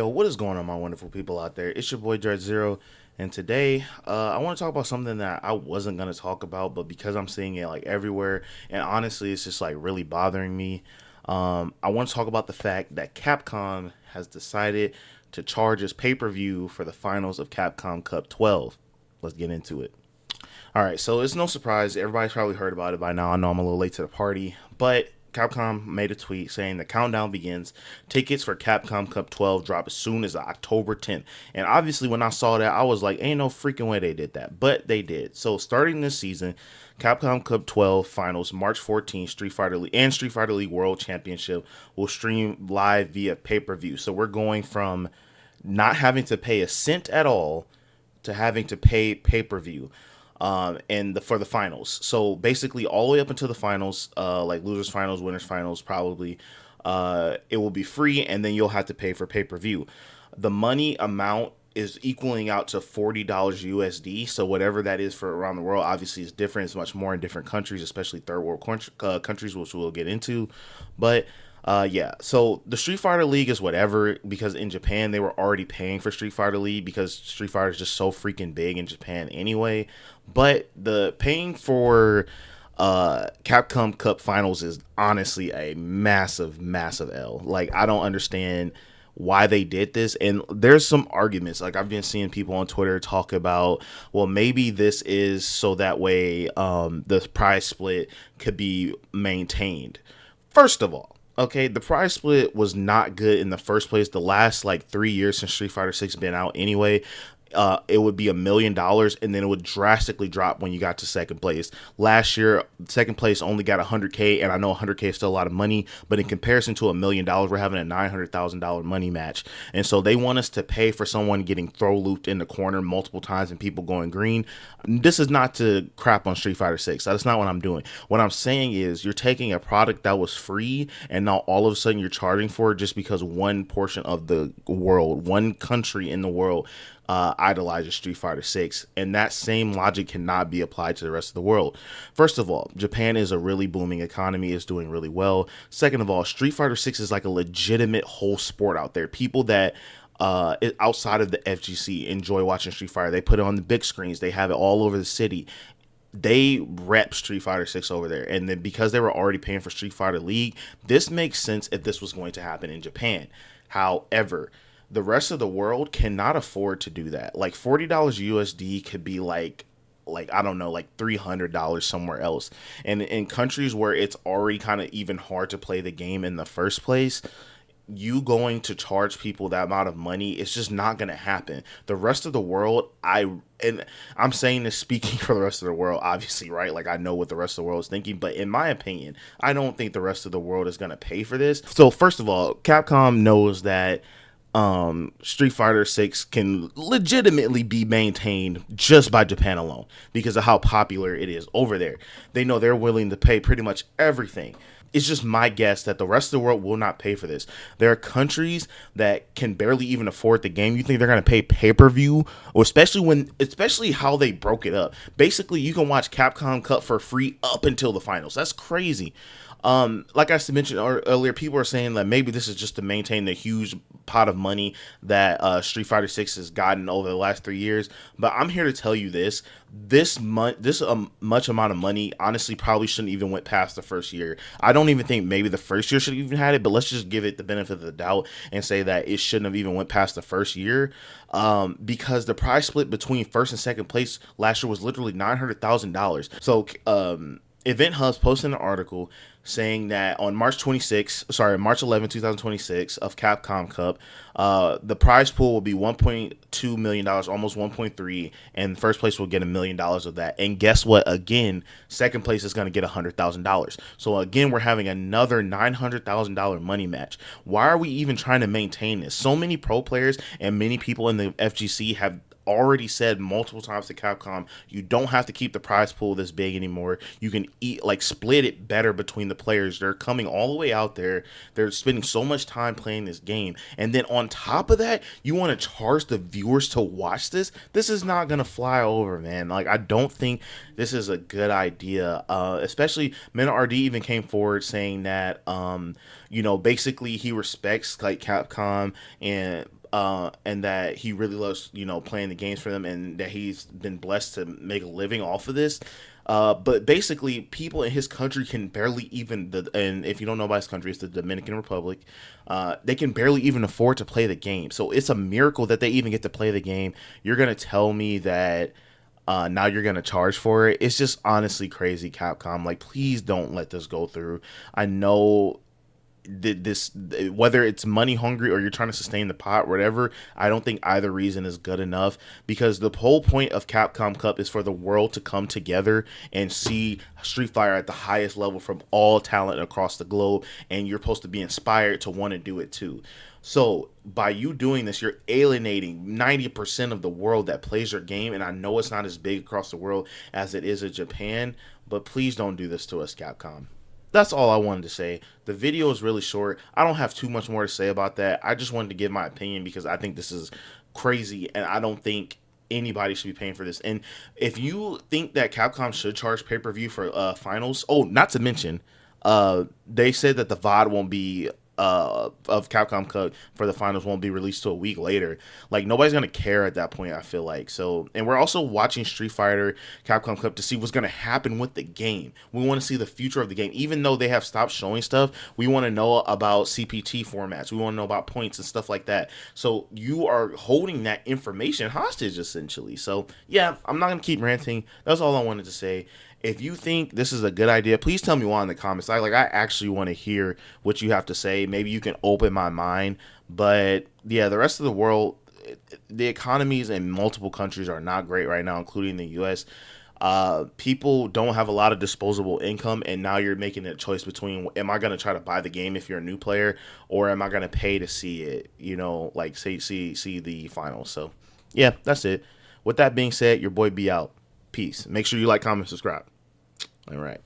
Yo, what is going on, my wonderful people out there? It's your boy Dread Zero, and today I want to talk about something that I wasn't gonna talk about, but because I'm seeing it like everywhere, and honestly, it's just like really bothering me. I want to talk about the fact that Capcom has decided to charge us pay-per-view for the finals of Capcom Cup 12. Let's get into it. All right, so it's no surprise. Everybody's probably heard about it by now. I know I'm a little late to the party, but Capcom made a tweet saying the countdown begins. Tickets for Capcom Cup 12 drop as soon as October 10th. And obviously, when I saw that, I was like, ain't no freaking way they did that. But they did. So starting this season, Capcom Cup 12 Finals, March 14th, Street Fighter League and Street Fighter League World Championship will stream live via pay-per-view. So we're going from not having to pay a cent at all to having to pay pay-per-view and for the finals. So basically, all the way up until the finals, like losers finals, winners finals, probably, it will be free, and then you'll have to pay for pay per view. The money amount is equaling out to $40 USD. So whatever that is for around the world, obviously is different. It's much more in different countries, especially third world countries, which we'll get into. But yeah, so the Street Fighter League is whatever because in Japan they were already paying for Street Fighter League because Street Fighter is just so freaking big in Japan anyway. But the paying for Capcom Cup Finals is honestly a massive, massive L. Like I don't understand why they did this, and there's some arguments like I've been seeing people on Twitter talk about, well, maybe this is so that way the prize split could be maintained. First of all, okay, the prize split was not good in the first place. The last like 3 years since Street Fighter 6 been out anyway, it would be $1 million, and then it would drastically drop when you got to second place. Last year, second place only got 100K, and I know 100K is still a lot of money, but in comparison to $1 million, we're having a $900,000 money match, and so they want us to pay for someone getting throw looped in the corner multiple times and people going green. This is not to crap on Street Fighter 6. That's not what I'm doing. What I'm saying is you're taking a product that was free, and now all of a sudden you're charging for it just because one portion of the world, one country in the world idolizes Street Fighter 6, and that same logic cannot be applied to the rest of the world. First of all, Japan is a really booming economy, is doing really well. Second of all, Street Fighter 6 is like a legitimate whole sport out there. People that outside of the FGC enjoy watching Street Fighter. They put it on the big screens. They have it all over the city. They rep Street Fighter 6 over there. And then because they were already paying for Street Fighter League, this makes sense if this was going to happen in Japan. However, the rest of the world cannot afford to do that. Like $40 USD could be like I don't know, like $300 somewhere else. And in countries where it's already kind of even hard to play the game in the first place, you going to charge people that amount of money, it's just not going to happen. The rest of the world, and I'm saying this speaking for the rest of the world, obviously, right? Like I know what the rest of the world is thinking, but in my opinion, I don't think the rest of the world is going to pay for this. So first of all, Capcom knows that Street Fighter 6 can legitimately be maintained just by Japan alone because of how popular it is over there. They know they're willing to pay pretty much everything. It's just my guess that the rest of the world will not pay for this. There are countries that can barely even afford the game. You think they're going to pay pay-per-view, or especially how they broke it up. Basically, you can watch Capcom Cup for free up until the finals. That's crazy. Like I mentioned earlier, people are saying that maybe this is just to maintain the huge pot of money that Street Fighter 6 has gotten over the last 3 years. But I'm here to tell you this much amount of money honestly probably shouldn't even went past the first year. I don't even think maybe the first year should have even had it, but let's just give it the benefit of the doubt and say that it shouldn't have even went past the first year. Because the prize split between first and second place last year was literally $900,000. So, Event Hubs posted an article saying that on March 11, 2026 of Capcom Cup, the prize pool will be $1.2 million, almost 1.3, and first place will get $1 million of that. And guess what? Again, second place is going to get $100,000. So again, we're having another $900,000 money match. Why are we even trying to maintain this? So many pro players and many people in the FGC have already said multiple times to Capcom, you don't have to keep the prize pool this big anymore. You can split it better between the players. They're coming all the way out there. They're spending so much time playing this game. And then on top of that, you want to charge the viewers to watch this? This is not going to fly over, man. Like, I don't think this is a good idea. Especially, Mena RD even came forward saying that, basically he respects like Capcom and and that he really loves, playing the games for them, and that he's been blessed to make a living off of this. But basically, people in his country can barely even, and if you don't know about his country, it's the Dominican Republic. They can barely even afford to play the game. So it's a miracle that they even get to play the game. You're gonna tell me that now you're gonna charge for it? It's just honestly crazy, Capcom. Like, please don't let this go through. I know this, whether it's money hungry or you're trying to sustain the pot, whatever, I don't think either reason is good enough, because the whole point of Capcom Cup is for the world to come together and see Street Fighter at the highest level from all talent across the globe, and you're supposed to be inspired to want to do it too. So by you doing this, you're alienating 90% of the world that plays your game, and I know it's not as big across the world as it is in Japan, but please don't do this to us, Capcom. That's all I wanted to say. The video is really short. I don't have too much more to say about that. I just wanted to give my opinion because I think this is crazy, and I don't think anybody should be paying for this. And if you think that Capcom should charge pay-per-view for finals, oh, not to mention, they said that the VOD won't be of Capcom Cup for the finals won't be released till a week later. Like, nobody's gonna care at that point, I feel like. So, and we're also watching Street Fighter Capcom Cup to see what's gonna happen with the game. We want to see the future of the game. Even though they have stopped showing stuff, we want to know about CPT formats. We want to know about points and stuff like that. So you are holding that information hostage, essentially. So yeah, I'm not gonna keep ranting. That's all I wanted to say. If you think this is a good idea, please tell me why in the comments. I actually want to hear what you have to say. Maybe you can open my mind. But yeah, the rest of the world, the economies in multiple countries are not great right now, including the US. People don't have a lot of disposable income, and now you're making a choice between, am I going to try to buy the game if you're a new player, or am I going to pay to see it, like see the finals. So yeah, that's it. With that being said, your boy be out. Peace. Make sure you like, comment, subscribe. All right.